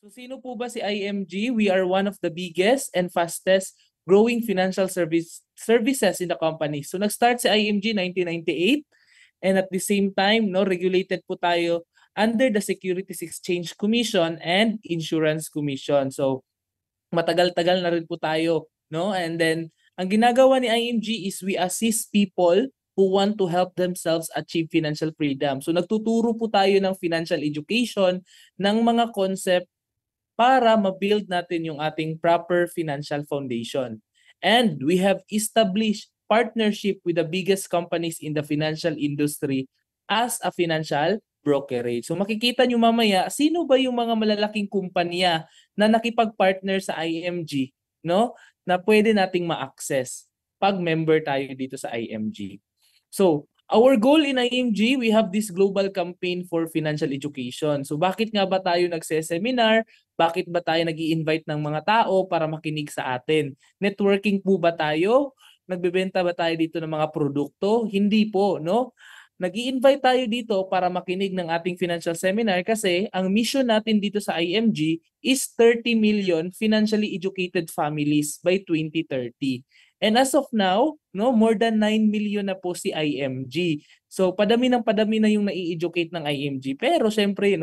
So sino po ba si IMG? We are one of the biggest and fastest growing financial services in the company. So nag-start si IMG 1998 and at the same time regulated po tayo under the Securities Exchange Commission and Insurance Commission. So matagal-tagal na rin po tayo, no? And then ang ginagawa ni IMG is we assist people who want to help themselves achieve financial freedom. So nagtuturo po tayo ng financial education ng mga concept para ma-build natin yung ating proper financial foundation. And we have established partnership with the biggest companies in the financial industry as a financial brokerage. So makikita nyo mamaya, sino ba yung mga malalaking kumpanya na nakipag-partner sa IMG, no? Na pwede nating ma-access pag member tayo dito sa IMG. So, our goal in IMG, we have this global campaign for financial education. So bakit nga ba tayo nagse-seminar? Bakit ba tayo nag-i-invite ng mga tao para makinig sa atin? Networking po ba tayo? Nagbebenta ba tayo dito ng mga produkto? Hindi po, no? Nag-i-invite tayo dito para makinig ng ating financial seminar kasi ang mission natin dito sa IMG is 30 million financially educated families by 2030. And as of now, more than 9 million na po si IMG. So padami na yung nai-educate ng IMG. Pero syempre,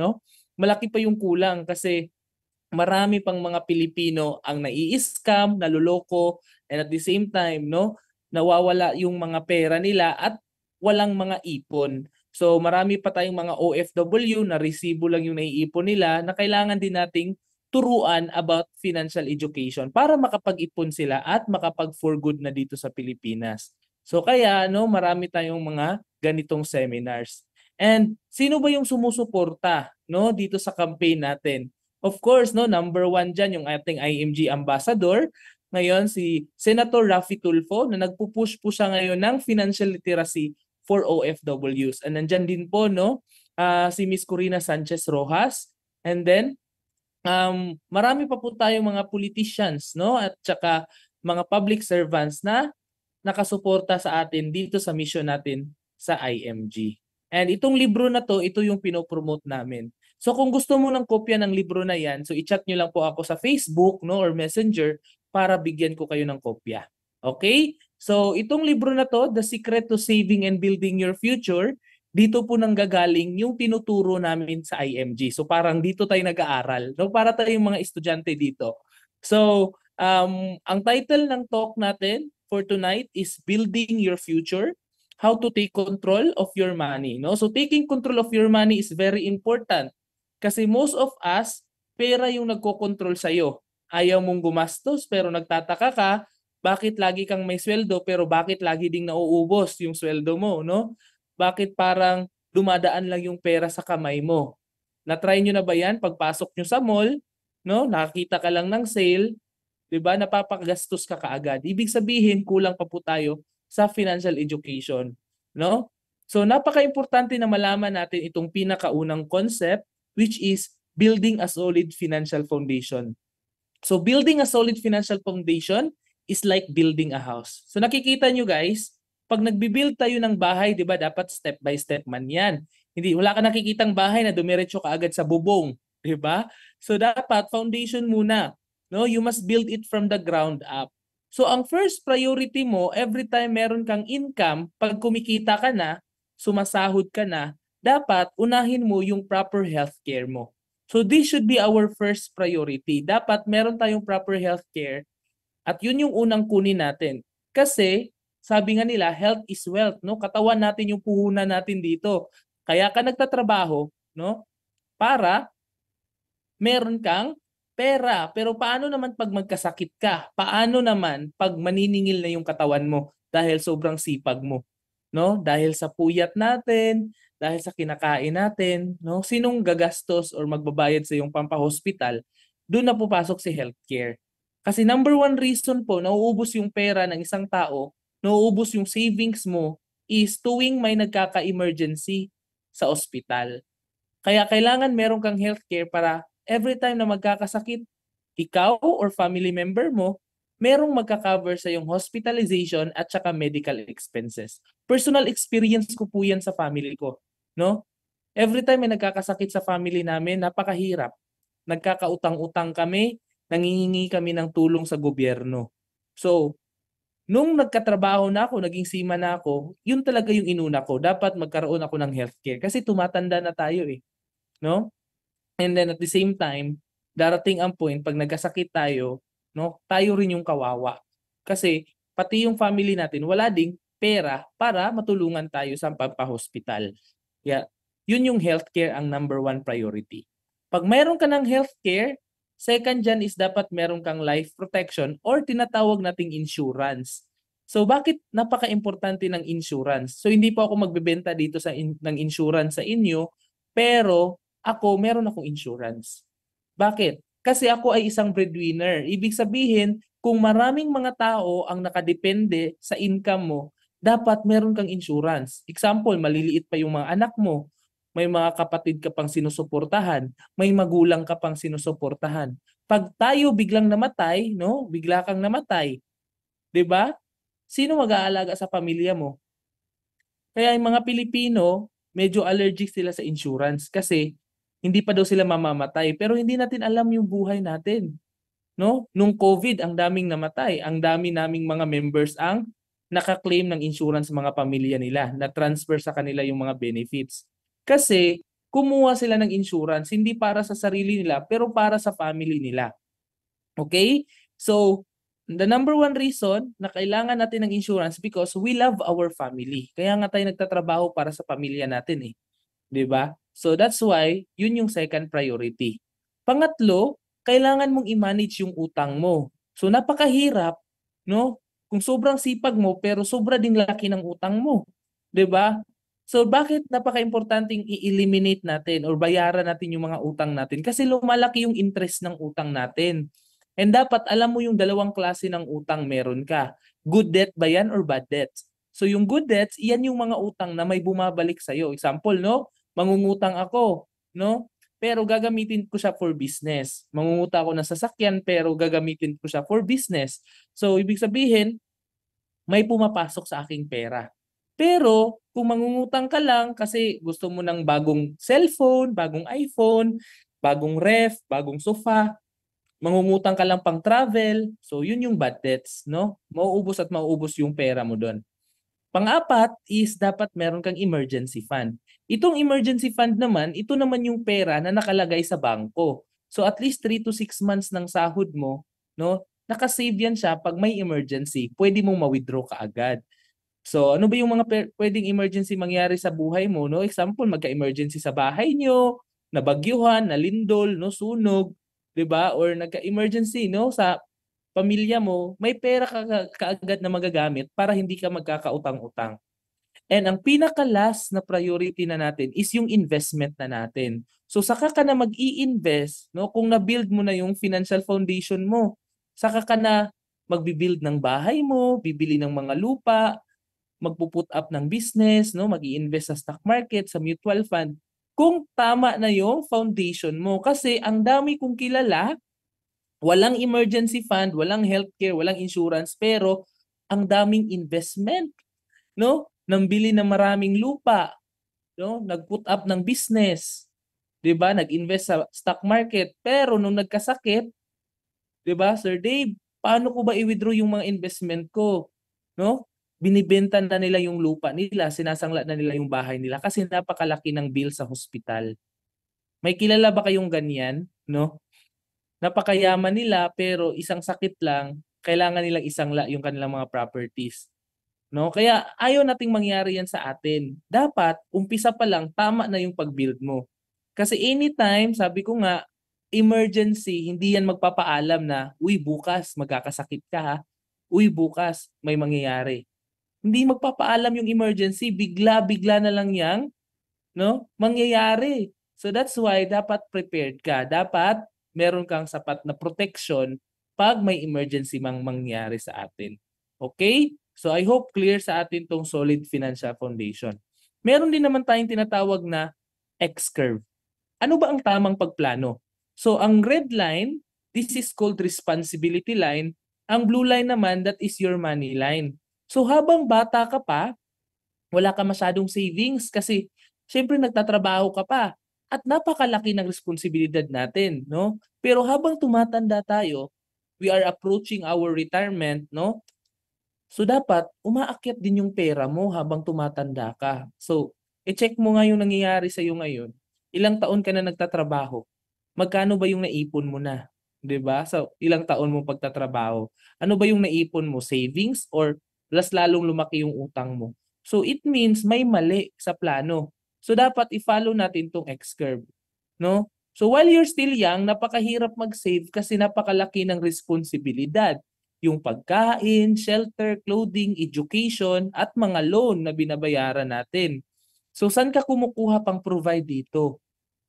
malaki pa yung kulang kasi marami pang mga Pilipino ang nai-scam, naluloko, and at the same time, nawawala yung mga pera nila at walang mga ipon. So marami pa tayong mga OFW na resibo lang yung naiipon nila na kailangan din nating turuan about financial education para makapag-ipon sila at makapag-for good na dito sa Pilipinas. So kaya marami tayong mga ganitong seminars. And sino ba yung sumusuporta dito sa campaign natin? Of course, number one dyan yung ating IMG ambassador. Ngayon si Senator Raffy Tulfo na nagpupush po siya ngayon ng financial literacy for OFWs. And nandyan din po si Miss Corina Sanchez Rojas. And then marami pa po tayong mga politicians at saka mga public servants na nakasuporta sa atin dito sa mission natin sa IMG. And itong libro na to, ito yung pinopromote namin. So kung gusto mo ng kopya ng libro na yan, so i-chat nyo lang po ako sa Facebook or Messenger para bigyan ko kayo ng kopya. Okay? So itong libro na to, The Secret to Saving and Building Your Future, dito po nanggagaling yung tinuturo namin sa IMG. So parang dito tayo nag-aaral. Para tayong mga estudyante dito. So ang title ng talk natin for tonight is Building Your Future, How to Take Control of Your Money. So taking control of your money is very important. Kasi most of us, pera yung nagko-control sa'yo. Ayaw mong gumastos pero nagtataka ka, bakit lagi kang may sweldo pero bakit lagi ding nauubos yung sweldo mo, Bakit parang dumadaan lang yung pera sa kamay mo? Na-try nyo na ba yan? Pagpasok nyo sa mall, nakakita ka lang ng sale, 'di ba? Napapagastos ka kaagad. Ibig sabihin, kulang pa po tayo sa financial education, So napaka-importante na malaman natin itong pinakaunang concept which is building a solid financial foundation. So building a solid financial foundation is like building a house. So nakikita nyo guys, pag nagbibuild tayo ng bahay, 'di ba, dapat step by step man 'yan. Hindi wala ka nakikitang bahay na dumiretso ka agad sa bubong, 'di ba? So dapat foundation muna. You must build it from the ground up. So ang first priority mo, every time meron kang income, pag kumikita ka na, sumasahod ka na, dapat unahin mo yung proper healthcare mo. So this should be our first priority. Dapat meron tayong proper healthcare at yun yung unang kunin natin. Kasi sabi nga nila, health is wealth, Katawan natin yung puhunan natin dito. Kaya ka nagtatrabaho, para meron kang pera. Pero paano naman pag magkasakit ka? Paano naman pag maniningil na yung katawan mo dahil sobrang sipag mo? Dahil sa puyat natin, dahil sa kinakain natin, sinong gagastos or magbabayad sa iyong pampahospital? Doon na pupasok si healthcare. Kasi number one reason po, nauubos yung pera ng isang tao, nauubos yung savings mo, is tuwing may nagkaka-emergency sa ospital. Kaya kailangan meron kang healthcare para every time na magkakasakit, ikaw or family member mo, merong magka-cover sa yung hospitalization at saka medical expenses. Personal experience ko po yan sa family ko. Every time may nagkakasakit sa family namin, napakahirap. nagkakautang-utang kami, nangihingi kami ng tulong sa gobyerno. So, nung nagkatrabaho na ako, naging seaman na ako, yun talaga yung inuna ko. Dapat magkaroon ako ng healthcare kasi tumatanda na tayo eh, no? And then at the same time, darating ang point pag nagkasakit tayo, no, tayo rin yung kawawa. Kasi pati yung family natin wala ding pera para matulungan tayo sa pampahospital. Yeah. Yun yung healthcare ang number one priority. Pag mayroon ka ng healthcare, second dyan is dapat meron kang life protection or tinatawag nating insurance. So bakit napaka-importante ng insurance? So hindi po ako magbebenta dito ng insurance sa inyo, pero ako meron akong insurance. Bakit? Kasi ako ay isang breadwinner. Ibig sabihin, kung maraming mga tao ang nakadepende sa income mo, dapat meron kang insurance. Example, maliliit pa yung mga anak mo, may mga kapatid ka pang sinusuportahan, may magulang ka pang sinusuportahan. Pag tayo biglang namatay, no? Bigla kang namatay, 'di ba? Sino mag-aalaga sa pamilya mo? Kaya yung mga Pilipino, medyo allergic sila sa insurance kasi hindi pa daw sila mamamatay. Pero hindi natin alam yung buhay natin. No? Nung COVID, ang daming namatay. Ang dami naming mga members ang naka-claim ng insurance sa mga pamilya nila, na transfer sa kanila yung mga benefits. Kasi kumuha sila ng insurance, hindi para sa sarili nila, pero para sa family nila. Okay? So, the number one reason na kailangan natin ng insurance because we love our family. Kaya nga tayo nagtatrabaho para sa pamilya natin eh. 'Di ba? So that's why yun yung second priority. Pangatlo, kailangan mong i-manage yung utang mo. So napakahirap, no? Kung sobrang sipag mo pero sobra ding laki ng utang mo, 'di ba? So bakit napaka-importanting i-eliminate natin or bayaran natin yung mga utang natin? Kasi lumalaki yung interest ng utang natin. And dapat alam mo yung dalawang klase ng utang meron ka. Good debt ba yan or bad debts? So yung good debts, iyan yung mga utang na may bumabalik sa'yo. Example, no? Mangungutang ako, no? Pero gagamitin ko siya for business. Mangungutang ako ng sasakyan pero gagamitin ko siya for business. So ibig sabihin, may pumapasok sa aking pera. Pero kung mangungutang ka lang kasi gusto mo ng bagong cellphone, bagong iPhone, bagong ref, bagong sofa, mangungutang ka lang pang travel, so yun yung bad debts, no? Mauubos at mauubos yung pera mo doon. Pang-apat is dapat meron kang emergency fund. Itong emergency fund naman, ito naman yung pera na nakalagay sa bangko. So at least 3 to 6 months ng sahod mo, no? Nakasave yan siya pag may emergency. Pwede mong ma-withdraw ka agad. So ano ba yung mga pwedeng emergency mangyari sa buhay mo, no? Example, magka-emergency sa bahay nyo, nabagyuhan, nalindol, no, sunog, 'di ba? Or nagka-emergency, no, sa pamilya mo, may pera ka kaagad na magagamit para hindi ka magkakautang-utang. And ang pinaka-last na priority na natin is yung investment na natin. So saka ka na mag-i-invest, no, kung na-build mo na yung financial foundation mo, saka ka na magbi-build ng bahay mo, bibili ng mga lupa, magpo-put up ng business, no, mag-i-invest sa stock market, sa mutual fund. Kung tama na yung foundation mo kasi ang dami kong kilala, walang emergency fund, walang healthcare, walang insurance, pero ang daming investment, no? Nambili ng maraming lupa, no? Nag-put up ng business, 'di ba? Nag-invest sa stock market, pero nung nagkasakit, 'di ba, Sir Dave, paano ko ba i-withdraw yung mga investment ko, no? Binibenta na nila yung lupa nila, sinasangla na nila yung bahay nila kasi napakalaki ng bill sa hospital. May kilala ba kayong ganyan, no? Napakayaman nila pero isang sakit lang, kailangan nilang isangla yung kanilang mga properties, no? Kaya ayaw nating mangyari yan sa atin. Dapat umpisa pa lang tama na yung pag-build mo. Kasi anytime, sabi ko nga, emergency, hindi yan magpapaalam na, uy, bukas magkakasakit ka ha. Uy, bukas may mangyayari. Hindi magpapaalam yung emergency, bigla-bigla na lang yang, no, mangyayari. So that's why dapat prepared ka. Dapat meron kang sapat na protection pag may emergency mang mangyari sa atin. Okay? So I hope clear sa atin tong solid financial foundation. Meron din naman tayong tinatawag na X-curve. Ano ba ang tamang pagplano? So ang red line, this is called responsibility line. Ang blue line naman, that is your money line. So habang bata ka pa, wala ka masyadong savings kasi syempre nagtatrabaho ka pa. at napakalaki ng responsibilidad natin, no? Pero habang tumatanda tayo, we are approaching our retirement, no? So dapat umaakyat din yung pera mo habang tumatanda ka. So, i-check mo nga yung nangyayari sa iyo ngayon. Ilang taon ka na nagtatrabaho? Magkano ba yung naipon mo na? 'Di ba? So, ilang taon mo pagtatrabaho? Ano ba yung naipon mo? Savings or mas lalong lumaki yung utang mo? So, it means may mali sa plano. So, dapat i-follow natin tong X curve, no? So, while you're still young, napakahirap mag-save kasi napakalaki ng responsibilidad, yung pagkain, shelter, clothing, education, at mga loan na binabayaran natin. So saan ka kumukuha pang provide dito?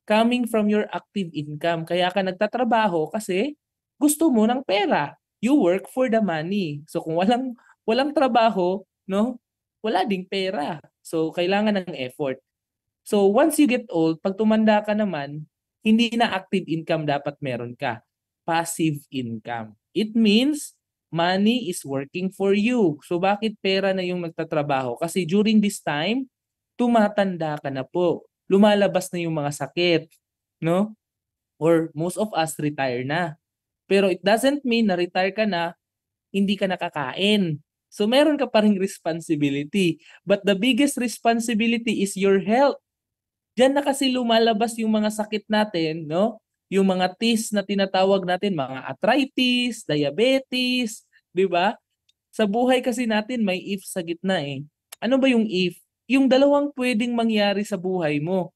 Coming from your active income. Kaya ka nagtatrabaho kasi gusto mo ng pera. You work for the money. So kung walang trabaho, no? Wala ding pera. So kailangan ng effort. So once you get old, pag tumanda ka naman, hindi na active income dapat meron ka. Passive income. It means money is working for you. So bakit pera na yung nagtatrabaho? Kasi during this time, tumatanda ka na po. Lumalabas na yung mga sakit, no? Or most of us retire na. Pero it doesn't mean na retire ka na, hindi ka nakakain. So meron ka pa ring responsibility. But the biggest responsibility is your health. Diyan na kasi lumalabas yung mga sakit natin, no? Yung mga teeth na tinatawag natin, mga arthritis, diabetes, 'di ba? Sa buhay kasi natin may if sa gitna eh. Ano ba yung if? Yung dalawang pwedeng mangyari sa buhay mo.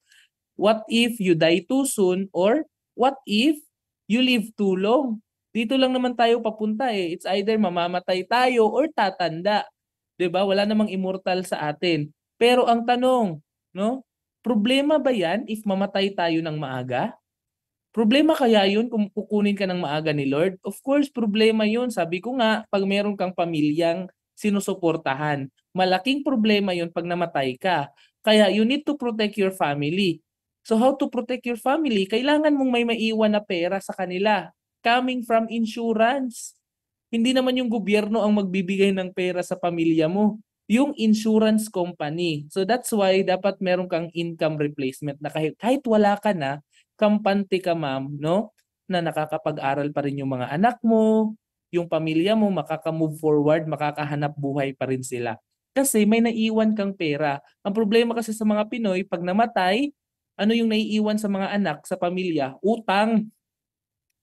What if you die too soon or what if you live too long? Dito lang naman tayo papunta eh. It's either mamamatay tayo or tatanda. 'Di ba? Wala namang immortal sa atin. Pero ang tanong, no? Problema ba 'yan if mamatay tayo ng maaga? Problema kaya yun kung kukunin ka ng maaga ni Lord? Of course, problema yun. Sabi ko nga, pag meron kang pamilyang sinusuportahan, malaking problema yun pag namatay ka. Kaya you need to protect your family. So how to protect your family? Kailangan mong may maiwan na pera sa kanila. Coming from insurance. Hindi naman yung gobyerno ang magbibigay ng pera sa pamilya mo. Yung insurance company. So that's why dapat meron kang income replacement na kahit wala ka na, kampante ka ma'am, no? Na nakakapag-aral pa rin yung mga anak mo, yung pamilya mo, makaka-move forward, makakahanap buhay pa rin sila. Kasi may naiwan kang pera. Ang problema kasi sa mga Pinoy, pag namatay, ano yung naiiwan sa mga anak, sa pamilya? Utang.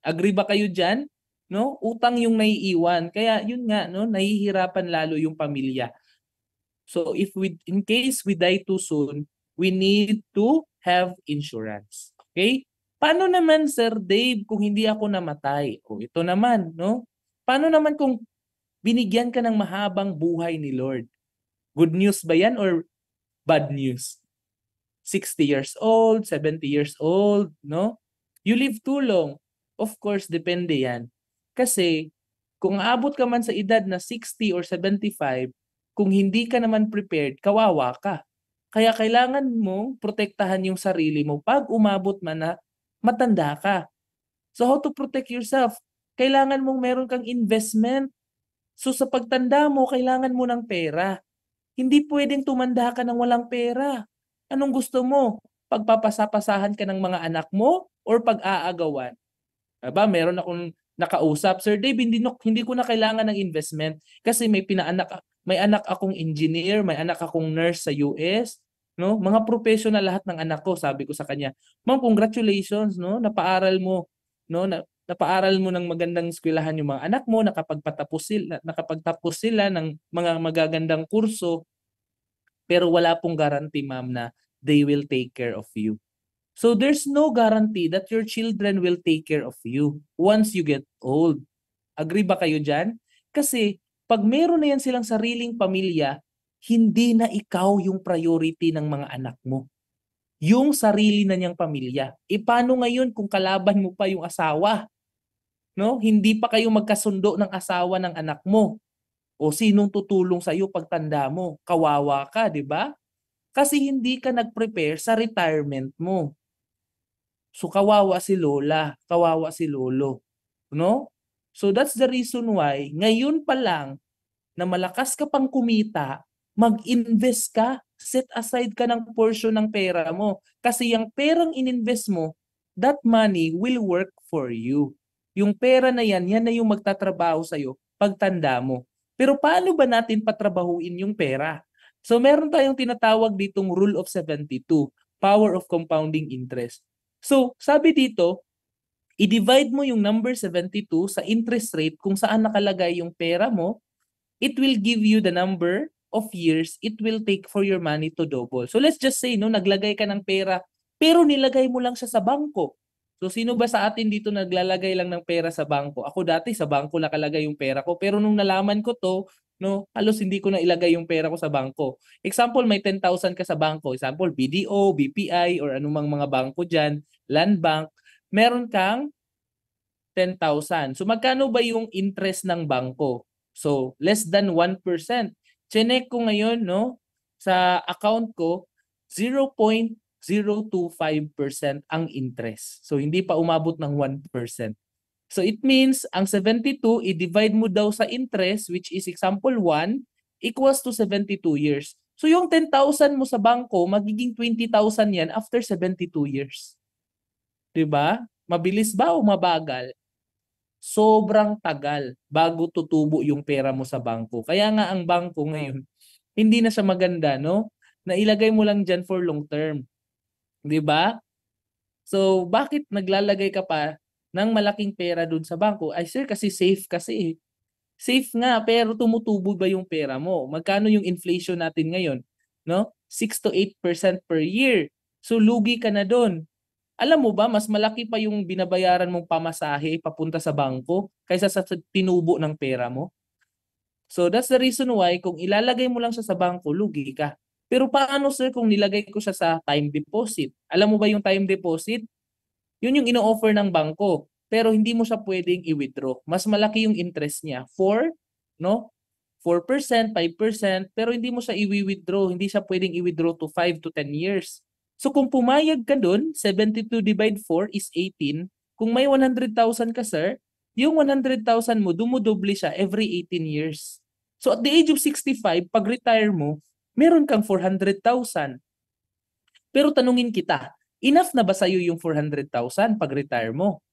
Agree ba kayo dyan? No? Utang yung naiiwan. Kaya yun nga, no, nahihirapan lalo yung pamilya. So if in case we die too soon, we need to have insurance. Okay? Paano naman Sir Dave kung hindi ako namatay? O ito naman, no? Paano naman kung binigyan ka ng mahabang buhay ni Lord? Good news ba yan or bad news? 60 years old, 70 years old, no? You live too long. Of course, depende yan. Kasi kung aabot ka man sa edad na 60 or 75, kung hindi ka naman prepared, kawawa ka. Kaya kailangan mong protektahan yung sarili mo pag umabot man na matanda ka. So how to protect yourself? Kailangan mong meron kang investment. So sa pagtanda mo, kailangan mo ng pera. Hindi pwedeng tumanda ka ng walang pera. Anong gusto mo? Pagpapasapasahan ka ng mga anak mo or pag-aagawan? Aba, meron akong nakausap, Sir Dave, hindi ko na kailangan ng investment kasi may anak akong engineer, may anak akong nurse sa US, no? Mga professional lahat ng anak ko, sabi ko sa kanya. Ma'am, congratulations, no? Napaaral mo, no? Napaaral mo ng magandang eskwelahan yung mga anak mo, nakapagtapos sila ng mga magagandang kurso, pero wala pong guarantee, ma'am, na they will take care of you. So there's no guarantee that your children will take care of you once you get old. Agree ba kayo dyan? Kasi pag meron na yan silang sariling pamilya, hindi na ikaw yung priority ng mga anak mo. Yung sarili na niyang pamilya. E paano ngayon kung kalaban mo pa yung asawa? No? Hindi pa kayo magkasundo ng asawa ng anak mo. O sinong tutulong sa iyo pagtanda mo? Kawawa ka, di ba? Kasi hindi ka nag-prepare sa retirement mo. So kawawa si lola, kawawa si lolo, no? So that's the reason why ngayon pa lang na malakas ka pang kumita, mag-invest ka. set aside ka ng portion ng pera mo. Kasi yung perang ininvest mo, that money will work for you. Yung pera na yan na yung magtatrabaho sa'yo pagtanda mo. Pero paano ba natin patrabahuin yung pera? So meron tayong tinatawag ditong Rule of 72, Power of Compounding Interest. So sabi dito, i-divide mo yung number 72 sa interest rate kung saan nakalagay yung pera mo, it will give you the number of years it will take for your money to double. So let's just say, no, naglagay ka ng pera, pero nilagay mo lang siya sa bangko. So sino ba sa atin dito naglalagay lang ng pera sa bangko? Ako dati sa bangko nakalagay yung pera ko, pero nung nalaman ko to, no, halos hindi ko na ilagay yung pera ko sa bangko. Example, may 10,000 ka sa bangko. Example, BDO, BPI, or anumang mga bangko dyan, Land Bank. Meron kang 10,000. So magkano ba yung interest ng bangko? So less than 1%. Chinek ko ngayon, no, sa account ko, 0.025% ang interest. So hindi pa umabot ng 1%. So it means ang 72 i-divide mo daw sa interest, which is example 1 equals to 72 years. So yung 10,000 mo sa bangko, magiging 20,000 yan after 72 years. 'Di ba? Mabilis ba o mabagal? Sobrang tagal bago tutubo yung pera mo sa bangko. Kaya nga ang bangko ngayon, hindi na siya maganda, no? Nailagay mo lang dyan for long term. 'Di ba? So, bakit naglalagay ka pa ng malaking pera dun sa bangko? Ay sir, kasi safe kasi eh. Safe nga, pero tumutubo ba yung pera mo? Magkano yung inflation natin ngayon? No? 6 to 8% per year. So, lugi ka na dun. Alam mo ba, mas malaki pa yung binabayaran mong pamasahe papunta sa bangko kaysa sa tinubo ng pera mo. So that's the reason why kung ilalagay mo lang siya sa bangko, lugi ka. Pero paano sir kung nilagay ko siya sa time deposit? Alam mo ba yung time deposit? Yun yung ino-offer ng bangko. Pero hindi mo siya pwedeng i-withdraw. Mas malaki yung interest niya. 4, no? 4%, 5%, pero hindi mo siya i-withdraw. Hindi siya pwedeng i-withdraw to 5 to 10 years. So kung pumayag ka dun, 72 divide 4 is 18. Kung may 100,000 ka sir, yung 100,000 mo, dumudoble siya every 18 years. So at the age of 65, pag retire mo, meron kang 400,000. Pero tanungin kita, enough na ba sa'yo yung 400,000 pag retire mo?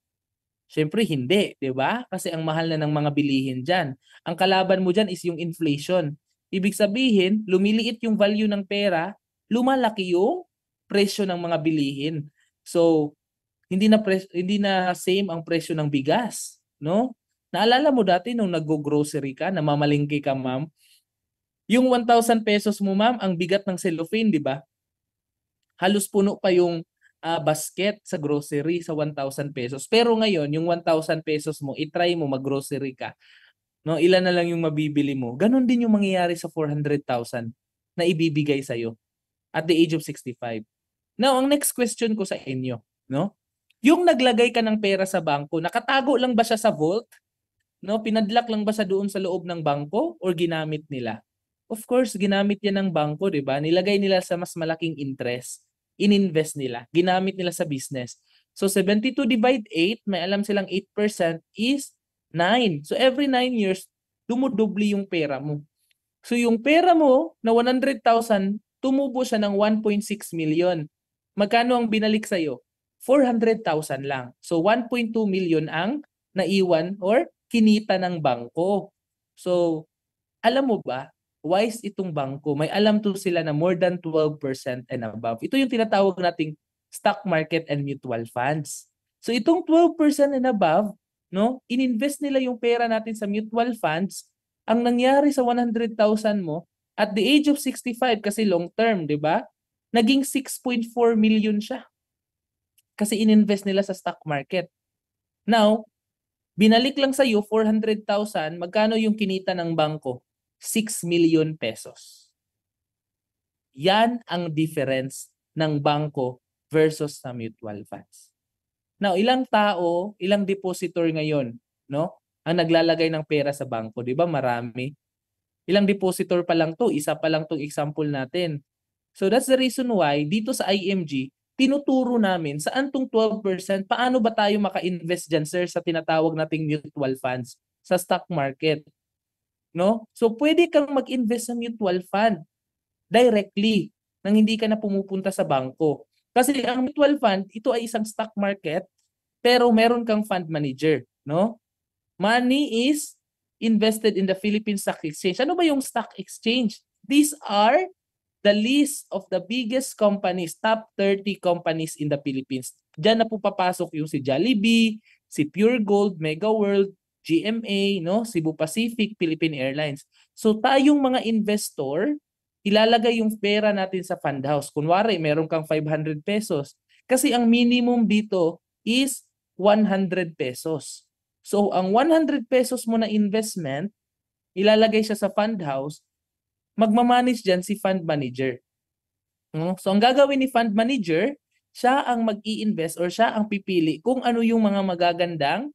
Siyempre hindi, 'di ba? Kasi ang mahal na ng mga bilihin diyan. Ang kalaban mo diyan is yung inflation. Ibig sabihin, lumiliit yung value ng pera, lumalaki yung presyo ng mga bilihin. So, hindi na same ang presyo ng bigas, no? Naalala mo dati nung naggo-grocery ka, namamalengke ka, ma'am, yung 1,000 pesos mo, ma'am, ang bigat ng cellophane, 'di ba? Halos puno pa yung basket sa grocery sa 1,000 pesos. Pero ngayon, yung 1,000 pesos mo, itry mo mag-grocery ka. No, ilan na lang yung mabibili mo. Ganon din yung mangyayari sa 400,000 na ibibigay sa'yo at the age of 65. Now, ang next question ko sa inyo, no? Yung naglagay ka ng pera sa bangko, nakatago lang ba siya sa vault? No, pinadlock lang ba sa doon sa loob ng bangko or ginamit nila? Of course, ginamit yan ng bangko, 'di ba? Nilagay nila sa mas malaking interest. Ininvest nila, ginamit nila sa business. So 72 divide 8, may alam silang 8% is 9. So every 9 years, dumudoble yung pera mo. So yung pera mo na 100,000, tumubo siya ng 1.6 million. Magkano ang binalik sa'yo? 400,000 lang. So 1.2 million ang naiwan or kinita ng bangko. So alam mo ba, wise itong bangko. May alam to sila na more than 12% and above. Ito yung tinatawag nating stock market and mutual funds. So itong 12% and above, no, ininvest nila yung pera natin sa mutual funds. Ang nangyari sa 100,000 mo, at the age of 65, kasi long term, di ba? Naging 6.4 million siya. Kasi ininvest nila sa stock market. Now, binalik lang sa iyo 400,000, magkano yung kinita ng bangko? 6 million pesos. Yan ang difference ng bangko versus sa mutual funds. Now, ilang tao, ilang depositor ngayon, no? Ang naglalagay ng pera sa bangko, 'di ba? Marami. Ilang depositor pa lang 'to, isa pa lang 'tong example natin. So that's the reason why dito sa IMG, tinuturo namin saan tong 12%, paano ba tayo maka-invest diyan, sir, sa tinatawag nating mutual funds sa stock market, no? So pwede kang mag-invest sa mutual fund directly. nang hindi ka na pumupunta sa bangko. Kasi ang mutual fund, ito ay isang stock market, pero meron kang fund manager, no? Money is invested in the Philippine Stock Exchange. Ano ba yung stock exchange? These are the list of the biggest companies, top 30 companies in the Philippines. Diyan na po papasok yung si Jollibee, si Pure Gold, Mega World, GMA, no, Cebu Pacific, Philippine Airlines. So tayong mga investor, ilalagay yung pera natin sa fund house. Kunwari, meron kang 500 pesos. Kasi ang minimum dito is 100 pesos. So ang 100 pesos mo na investment, ilalagay siya sa fund house, magmamanage dyan si fund manager. No? So ang gagawin ni fund manager, siya ang mag-i-invest or siya ang pipili kung ano yung mga magagandang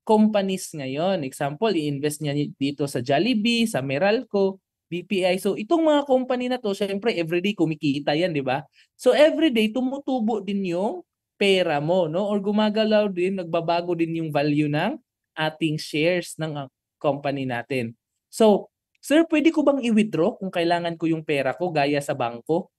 companies ngayon. Example, i-invest niya dito sa Jollibee, sa Meralco, BPI. So itong mga company na to, syempre everyday kumikita yan, di ba? So everyday tumutubo din yung pera mo, no? Or gumagalaw din, nagbabago din yung value ng ating shares ng company natin. So, sir, pwede ko bang i-withdraw kung kailangan ko yung pera ko gaya sa bangko?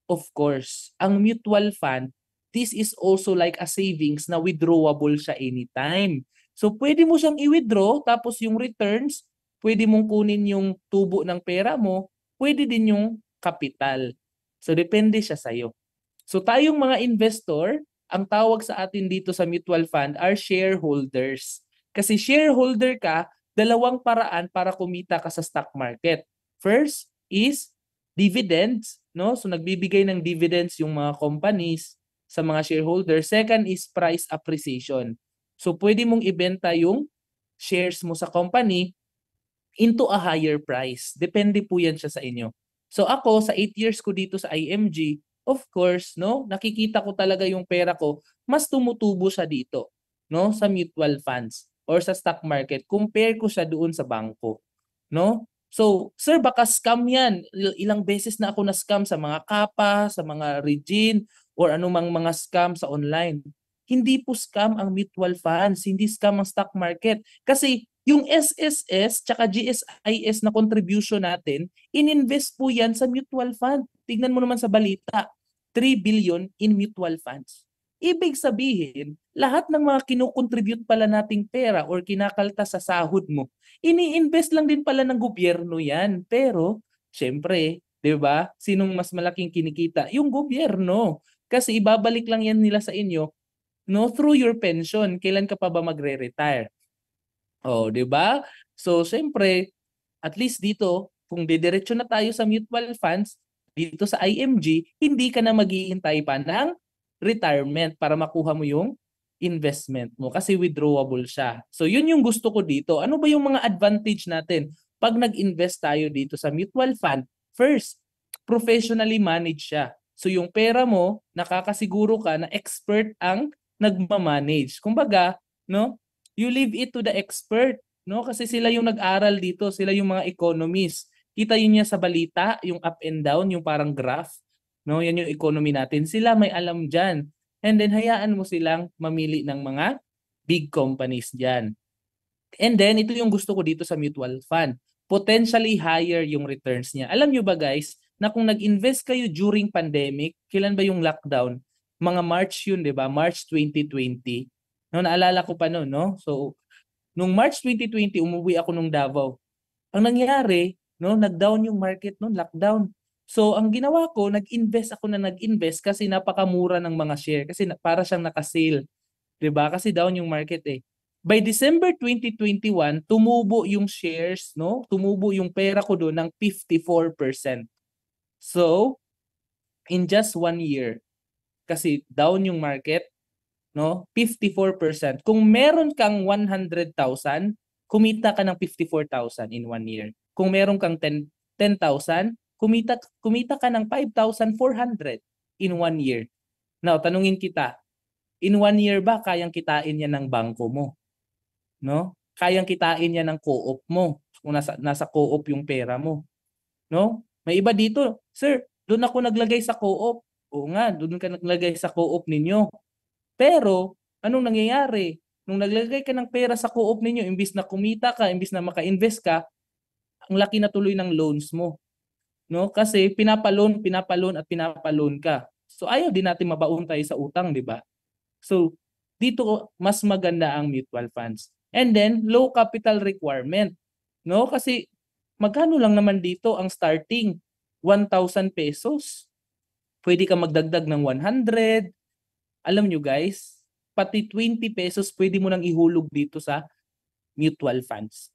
Of course, ang mutual fund, this is also like a savings na withdrawable siya anytime. So pwede mo siyang i-withdraw tapos yung returns, pwede mong kunin yung tubo ng pera mo, pwede din yung kapital. So depende siya sa iyo. So tayong mga investor, ang tawag sa atin dito sa mutual fund are shareholders. Kasi shareholder ka, dalawang paraan para kumita ka sa stock market. First is dividends, no? So nagbibigay ng dividends yung mga companies sa mga shareholders. Second is price appreciation. So pwede mong ibenta yung shares mo sa company into a higher price. Depende po yan siya sa inyo. So ako, sa 8 years ko dito sa IMG, of course, no, nakikita ko talaga yung pera ko, mas tumutubo siya dito, no, sa mutual funds or sa stock market. Compare ko siya doon sa bangko, no? So, sir, baka scam yan. Ilang beses na ako na-scam sa mga Kapa, sa mga Regine, or anumang mga scam sa online. Hindi po scam ang mutual funds, hindi scam ang stock market. Kasi yung SSS tsaka GSIS na contribution natin, ininvest po yan sa mutual fund. Tignan mo naman sa balita, 3 billion in mutual funds. Ibig sabihin, lahat ng mga kinocontribute pala nating pera or kinakalta sa sahod mo, ini-invest lang din pala ng gobyerno yan. Pero, syempre, di ba, sinong mas malaking kinikita? Yung gobyerno. Kasi ibabalik lang yan nila sa inyo, no, through your pension. Kailan ka pa ba magre-retire? Oh, 'di ba? So, siyempre, at least dito, kung didiretso na tayo sa mutual funds, dito sa IMG, hindi ka na maghihintay pa ng retirement para makuha mo yung investment mo kasi withdrawable siya. So, yun yung gusto ko dito. Ano ba yung mga advantage natin pag nag-invest tayo dito sa mutual fund? First, professionally managed siya. So, yung pera mo, nakakasiguro ka na expert ang nagmamanage. Kumbaga, no? You leave it to the expert, no? Kasi sila yung nag-aral dito, sila yung mga economists. Kita yun niya sa balita, yung up and down, yung parang graph, no? Yan yung economy natin. Sila may alam diyan. And then hayaan mo silang mamili ng mga big companies diyan. And then ito yung gusto ko dito sa mutual fund. Potentially higher yung returns niya. Alam niyo ba guys, na kung nag-invest kayo during pandemic, kailan ba yung lockdown? Mga March yun, 'di ba? March 2020. No, naalala ko pa noon, no? So, nung March 2020, umuwi ako nung Davao. Ang nangyari, no, nag-down yung market noon, lockdown. So, ang ginawa ko, nag-invest kasi napakamura ng mga share kasi para siyang naka-sale, 'di ba? Kasi down yung market eh. By December 2021, tumubo yung shares, no? Tumubo yung pera ko doon ng 54%. So, in just 1 year, kasi down yung market, no? 54%. Kung meron kang 100,000, kumita ka ng 54,000 in 1 year. Kung meron kang 10,000, kumita ka ng 5,400 in 1 year. Now, tanungin kita, in 1 year ba kayang kitain yan ng bangko mo? No? Kayang kitain yan ng co-op mo kung nasa co-op yung pera mo. No? May iba dito, sir, doon ako naglagay sa co-op. Oo nga, doon ka naglagay sa co-op ninyo. Pero, anong nangyayari? Nung naglagay ka ng pera sa co-op ninyo, imbis na kumita ka, imbis na maka-invest ka, ang laki na tuloy ng loans mo. no? Kasi pinapalon, pinapalon at pinapalon ka. So ayaw din natin mabaon tayo sa utang, di ba? So dito mas maganda ang mutual funds. And then low capital requirement, no? Kasi magkano lang naman dito ang starting? 1,000 pesos. Pwede ka magdagdag ng 100. Alam nyo guys, pati 20 pesos pwede mo nang ihulog dito sa mutual funds.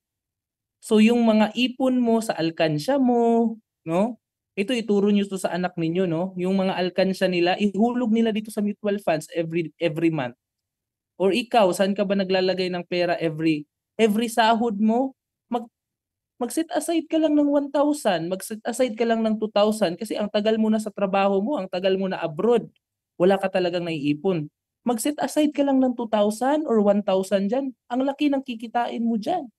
So yung mga ipon mo sa alkansya mo, no? Ito ituro niyo to sa anak ninyo, no? Yung mga alkansya nila, ihulog nila dito sa mutual funds every month. Or ikaw, saan ka ba naglalagay ng pera every sahod mo? Mag-set aside ka lang ng 1,000, mag-set aside ka lang ng 2,000 kasi ang tagal mo na sa trabaho mo, ang tagal mo na abroad. Wala ka talagang naiipon. Mag-set aside ka lang ng 2,000 or 1,000 dyan. Ang laki ng kikitain mo dyan.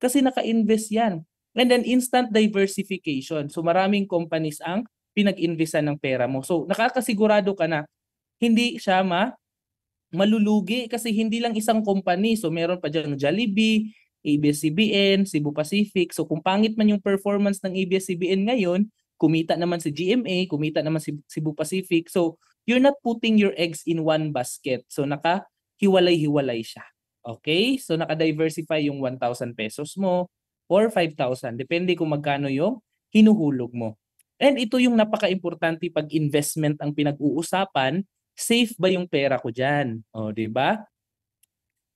Kasi naka-invest yan. And then instant diversification. So maraming companies ang pinag-investan ng pera mo. So nakakasigurado ka na hindi siya malulugi kasi hindi lang isang company. So meron pa dyan Jollibee, ABS-CBN, Cebu Pacific. So kung pangit man yung performance ng ABS-CBN ngayon, kumita naman si GMA, kumita naman si Cebu Pacific. So you're not putting your eggs in one basket. So nakahiwalay-hiwalay siya. Okay? So naka-diversify yung 1,000 pesos mo or 5,000. Depende kung magkano yung hinuhulog mo. And ito yung napaka-importante pag investment ang pinag-uusapan, safe ba yung pera ko dyan? O, di ba?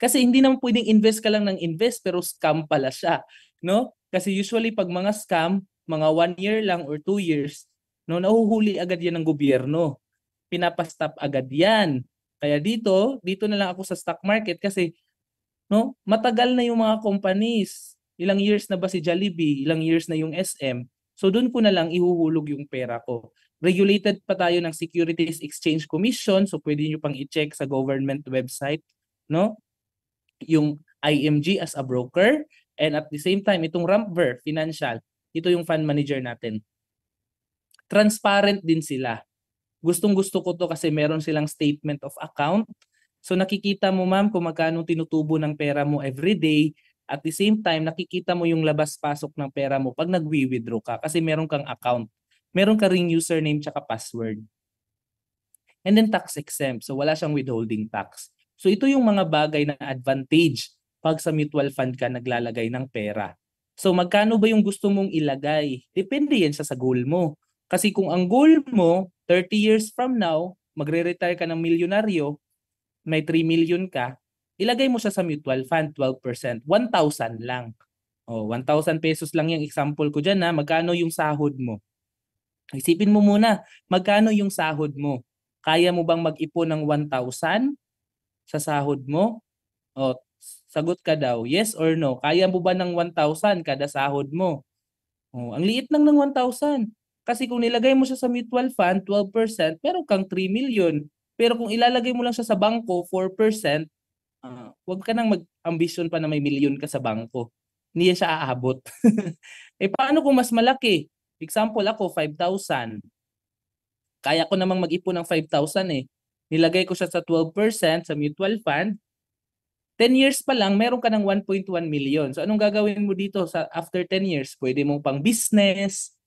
Kasi hindi naman pwedeng invest ka lang ng invest pero scam pala siya, no? Kasi usually pag mga scam, mga 1 year lang or 2 years, no, nahuhuli agad yan ng gobyerno. Pinapastop agad yan. Kaya dito na lang ako sa stock market kasi no, matagal na yung mga companies. Ilang years na ba si Jollibee, ilang years na yung SM. So doon ko na lang ihuhulog yung pera ko. Regulated pa tayo ng Securities Exchange Commission, so pwede niyo pang i-check sa government website, no? Yung IMG as a broker, and at the same time itong Rampver Financial, ito yung fund manager natin. Transparent din sila. Gustong-gusto ko to kasi meron silang statement of account. So nakikita mo ma'am kung magkano tinutubo ng pera mo every day. At the same time, nakikita mo yung labas-pasok ng pera mo pag nagwi-withdraw ka kasi meron kang account. Meron ka ring username tsaka password. And then tax exempt. So wala siyang withholding tax. So ito yung mga bagay na advantage pag sa mutual fund ka naglalagay ng pera. So magkano ba yung gusto mong ilagay? Depende yan sa goal mo. Kasi kung ang goal mo, 30 years from now, magre-retire ka ng milyonaryo, may 3 million ka, ilagay mo siya sa mutual fund, 12%, 1,000 lang. O, 1,000 pesos lang yung example ko dyan na magkano yung sahod mo. Isipin mo muna, magkano yung sahod mo? Kaya mo bang mag-ipon ng 1,000 sa sahod mo? O, sagot ka daw, yes or no? Kaya mo ba ng 1,000 kada sahod mo? O, ang liit lang ng 1,000. Kasi kung nilagay mo siya sa mutual fund, 12%, meron kang 3 million. Pero kung ilalagay mo lang siya sa bangko, 4%, wag ka nang mag-ambisyon pa na may milyon ka sa bangko. Hindi yan siya aabot. Eh paano kung mas malaki? Example ako, 5,000. Kaya ko namang mag-ipon ng 5,000 eh. Nilagay ko siya sa 12% sa mutual fund. 10 years pa lang, meron ka ng 1.1 million. So anong gagawin mo dito sa after 10 years? Pwede mong pang business,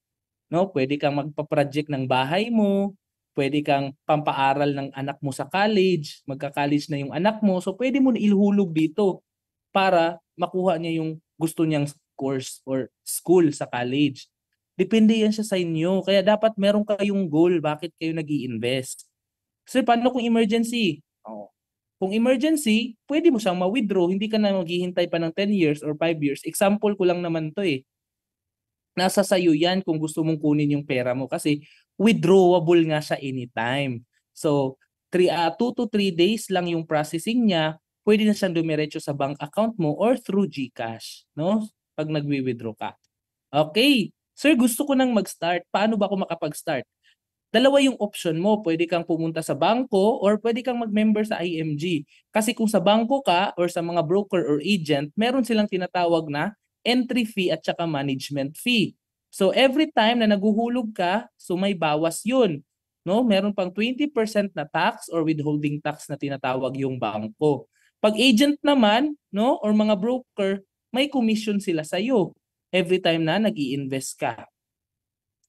no? Pwede kang magpa-project ng bahay mo, pwede kang pampaaral ng anak mo sa college, magka-college na yung anak mo. So pwede mo na ilhulog dito para makuha niya yung gusto niyang course or school sa college. Depende yan siya sa inyo. Kaya dapat meron kayong goal bakit kayo nag-i-invest. Kasi paano kung emergency? Oh. Kung emergency, pwede mo siyang ma-withdraw. Hindi ka na maghihintay pa ng 10 years or 5 years. Example ko lang naman to eh. Nasa sayo yan kung gusto mong kunin yung pera mo kasi withdrawable nga siya anytime. So, 2 to 3 days lang yung processing niya, pwede na siyang dumiretso sa bank account mo or through GCash, no? Pag nagwi-withdraw ka. Okay. Sir, gusto ko nang mag-start. Paano ba ako makapag-start? Dalawa yung option mo. Pwede kang pumunta sa bangko or pwede kang mag-member sa IMG. Kasi kung sa bangko ka or sa mga broker or agent, meron silang tinatawag na entry fee at saka management fee. So every time na naguhulog ka, so may bawas yun. No? Meron pang 20% na tax or withholding tax na tinatawag yung bangko. Pag agent naman, no, or mga broker, may commission sila sa iyo every time na nag-i-invest ka.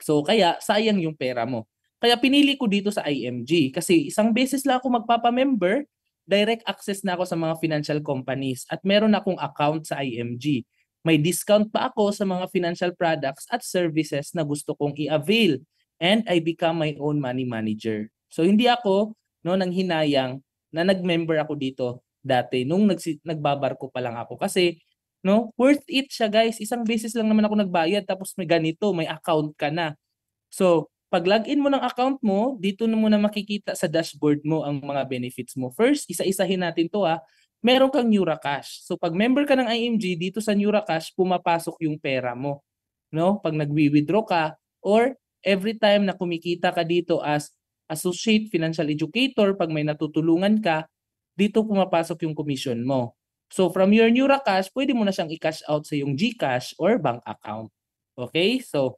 So kaya sayang yung pera mo. Kaya pinili ko dito sa IMG kasi isang beses lang ako magpapa-member, direct access na ako sa mga financial companies at meron akong account sa IMG. May discount pa ako sa mga financial products at services na gusto kong i-avail and I become my own money manager. So hindi ako nang hinayang na nag-member ako dito dati nung nagbabarko pa lang ako kasi worth it siya guys. Isang beses lang naman ako nagbayad tapos may ganito, may account ka na. So, pag login mo ng account mo, dito na muna makikita sa dashboard mo ang mga benefits mo. First, isa-isahin natin to ha. Meron kang Neuracash. So, pag member ka ng IMG, dito sa Neuracash, pumapasok yung pera mo. No? Pag nagwi-withdraw ka or every time na kumikita ka dito as associate financial educator, pag may natutulungan ka, dito pumapasok yung commission mo. So from your Neuracash, pwede mo na siyang i-cash out sa yung GCash or bank account. Okay? So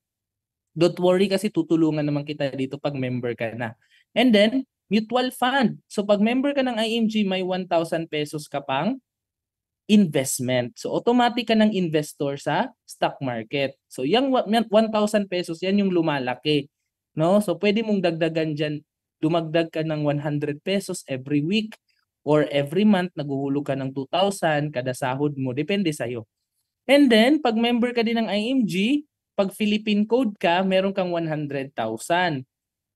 don't worry kasi tutulungan naman kita dito pag member ka na. And then, mutual fund. So pag member ka ng IMG, may 1,000 pesos ka pang investment. So automatic ka ng investor sa stock market. So yung 1,000 pesos, yan yung lumalaki. No? So pwede mong dagdagan dyan, dumagdag ka ng 100 pesos every week or every month, naguhulog ka ng 2,000 kada sahod mo. Depende sa'yo. And then, pag member ka din ng IMG, pag Philippine code ka, meron kang 100,000.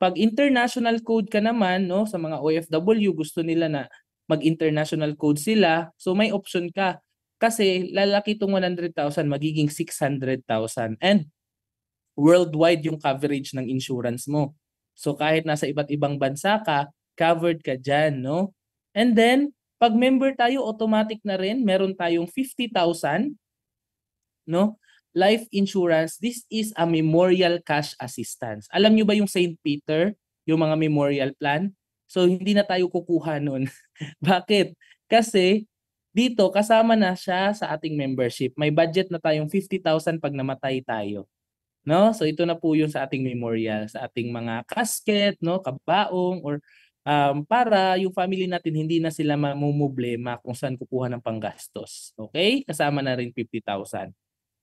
Pag international code ka naman, no, sa mga OFW, gusto nila na mag-international code sila, so may option ka. Kasi lalaki itong 100,000, magiging 600,000. And worldwide yung coverage ng insurance mo. So kahit nasa iba't ibang bansa ka, covered ka dyan, no? And then, pag member tayo, automatic na rin, meron tayong 50,000, no? Life insurance. This is a memorial cash assistance. Alam nyo ba yung St. Peter, yung mga memorial plan? So hindi na tayo kukuha nun. Bakit? Kasi dito kasama na siya sa ating membership. May budget na tayong 50,000 pag namatay tayo. No? So ito na po yung sa ating memorial, sa ating mga casket, no, kabaong or para yung family natin hindi na sila mamumblema kung saan kukuha ng panggastos. Okay? Kasama na rin 50,000.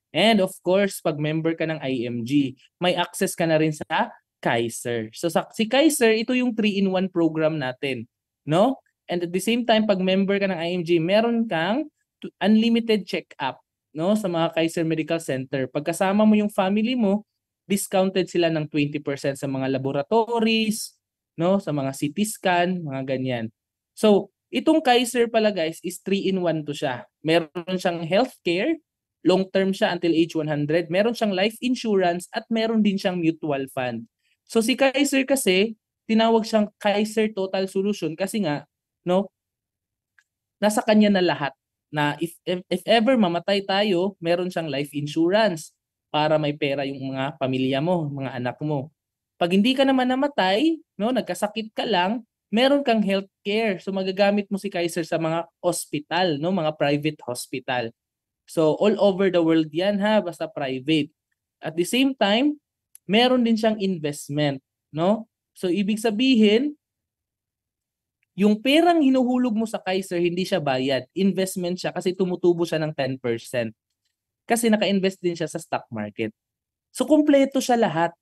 And of course, pag member ka ng IMG, may access ka na rin sa Kaiser. So si Kaiser, ito yung 3-in-1 program natin, no? And at the same time, pag member ka ng IMG, meron kang unlimited check-up, no, sa mga Kaiser Medical Center. Pagkasama mo yung family mo, discounted sila ng 20% sa mga laboratories, no, sa mga CT scan, mga ganyan. So, itong Kaiser pala guys is 3-in-1 to siya. Meron siyang healthcare, long-term siya until age 100. Meron siyang life insurance at meron din siyang mutual fund. So si Kaiser kasi, tinawag siyang Kaiser Total Solution kasi nga, no, nasa kanya na lahat na if ever mamatay tayo, meron siyang life insurance para may pera yung mga pamilya mo, mga anak mo. Pag hindi ka naman namatay, no, nagkasakit ka lang, meron kang healthcare. So magagamit mo si Kaiser sa mga hospital, no, mga private hospital. So all over the world yan ha, basta private. At the same time, meron din siyang investment, no? So ibig sabihin, yung perang hinuhulog mo sa Kaiser, hindi siya bayad. Investment siya kasi tumutubo siya ng 10%. Kasi naka-invest din siya sa stock market. So kumpleto siya lahat.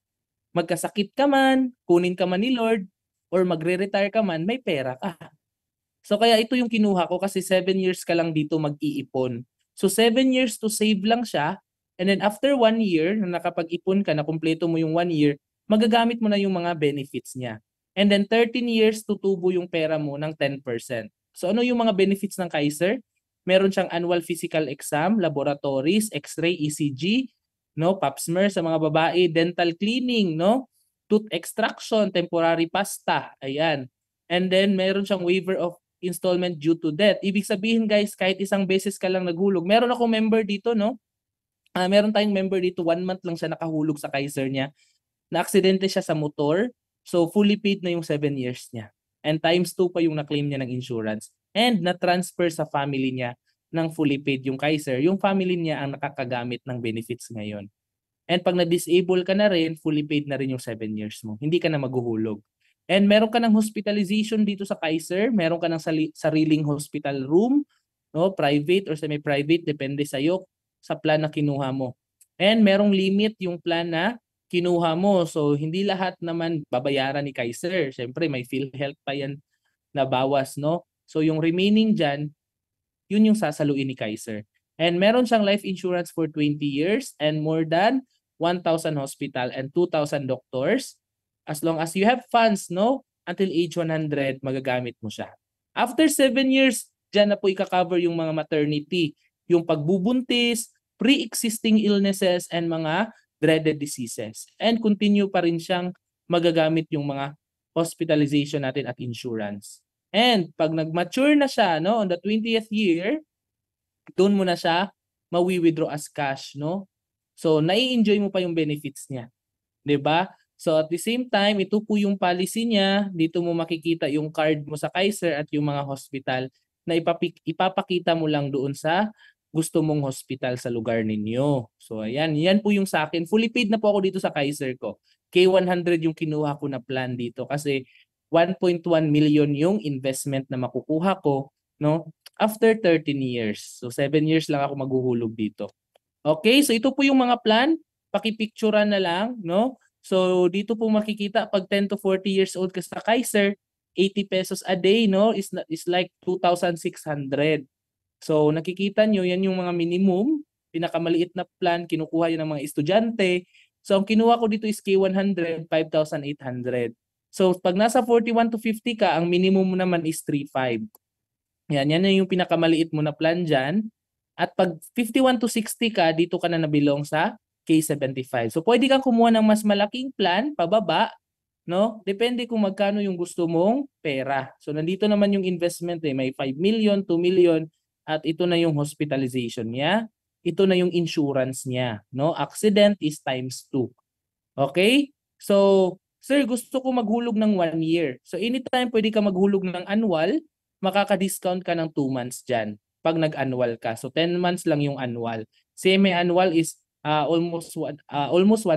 Magkasakit ka man, kunin ka man ni Lord, or magre-retire ka man, may pera ka. So kaya ito yung kinuha ko kasi 7 years ka lang dito mag-iipon. So 7 years to save lang siya. And then after 1 year, na nakapag-ipon ka, na kumpleto mo yung 1 year, magagamit mo na yung mga benefits niya. And then 13 years tutubo yung pera mo ng 10%. So ano yung mga benefits ng Kaiser? Meron siyang annual physical exam, laboratories, x-ray, ECG, no, pap smear sa mga babae, dental cleaning, no, tooth extraction, temporary pasta, ayan. And then meron siyang waiver of installment due to death. Ibig sabihin guys, kahit isang beses ka lang naghulog. Meron ako member dito, no? Meron tayong member dito, 1 month lang siya nakahulog sa Kaiser niya. Na-aksidente siya sa motor. So fully paid na yung 7 years niya. And times 2 pa yung na-claim niya ng insurance. And na-transfer sa family niya ng fully paid yung Kaiser. Yung family niya ang nakakagamit ng benefits ngayon. And pag na-disable ka na rin, fully paid na rin yung 7 years mo. Hindi ka na maghuhulog. And meron ka ng hospitalization dito sa Kaiser. Meron ka ng sariling hospital room, no, private or semi-private, depende sa'yo sa plan na kinuha mo. And merong limit yung plan na kinuha mo. So hindi lahat naman babayaran ni Kaiser. Siyempre may PhilHealth pa yan na bawas, no? So yung remaining dyan, yun yung sasaluin ni Kaiser. And meron siyang life insurance for 20 years and more than 1,000 hospital and 2,000 doctors. As long as you have funds, no? Until age 100, magagamit mo siya. After 7 years, dyan na po ika-cover yung mga maternity, yung pagbubuntis, pre-existing illnesses, and mga dreaded diseases. And continue pa rin siyang magagamit yung mga hospitalization natin at insurance. And pag nag-mature na siya, no, on the 20th year, doon mo na siya mawi-withdraw as cash, no? So, nai-enjoy mo pa yung benefits niya. 'Di ba? So, at the same time, ito po yung policy niya. Dito mo makikita yung card mo sa Kaiser at yung mga hospital na ipapakita mo lang doon sa gusto mong hospital sa lugar ninyo. So, ayan. Yan po yung sa akin. Fully paid na po ako dito sa Kaiser ko. K100 yung kinuha ko na plan dito kasi 1.1 million yung investment na makukuha ko, no? After 13 years. So, 7 years lang ako maghuhulog dito. Okay, so ito po yung mga plan. Pakipicturean na lang, no? So dito po makikita pag 10 to 40 years old ka sa Kaiser, 80 pesos a day, no? Is like 2,600. So nakikita nyo, yan yung mga minimum, pinakamaliit na plan, kinukuha yun ng mga estudyante. So ang kinuha ko dito is K100, 5,800. So pag nasa 41 to 50 ka, ang minimum mo naman is 3,500. Yan na yung pinakamaliit mo na plan dyan. At pag 51 to 60 ka, dito ka na nabilong sa K75. So pwede kang kumuha ng mas malaking plan, pababa, no? Depende kung magkano yung gusto mong pera. So nandito naman yung investment may 5 million, 2 million, at ito na yung hospitalization niya. Ito na yung insurance niya, no? Accident is times 2. Okay? So, sir, gusto ko maghulog ng 1 year. So anytime pwede ka maghulog ng annual, makaka-discount ka ng 2 months dyan pag nag-annual ka. So 10 months lang yung annual. Semi-annual is almost 1